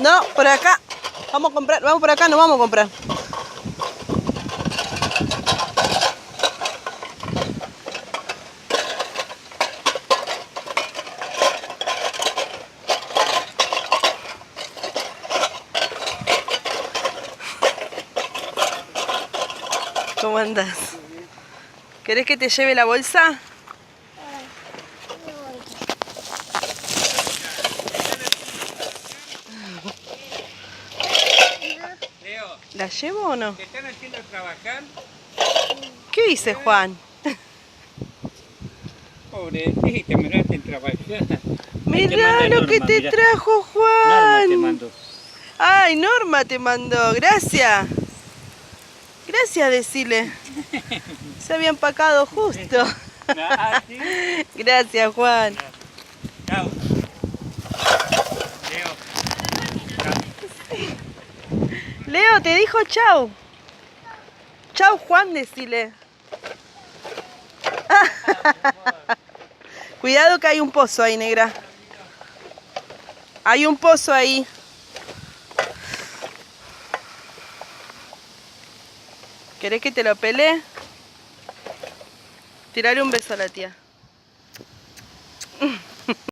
No, por acá. Vamos a comprar, vamos por acá, no vamos a comprar. ¿Cómo andás? ¿Querés que te lleve la bolsa? Leo, ¿La llevo o no? ¿te están haciendo trabajar? ¿Qué dice Juan? Pobrecita, me la hacen trabajar. Mirá lo que te trajo Norma te Juan. mando. Ay, Norma te mandó. Gracias. Gracias, decile. Se había empacado justo. Ah, ¿sí? Gracias, Juan. Chao. Leo. Leo, te dijo chau. Chau, Juan, decile. Cuidado que hay un pozo ahí, negra. Hay un pozo ahí. ¿Querés que te lo pelee? Tirale un beso a la tía.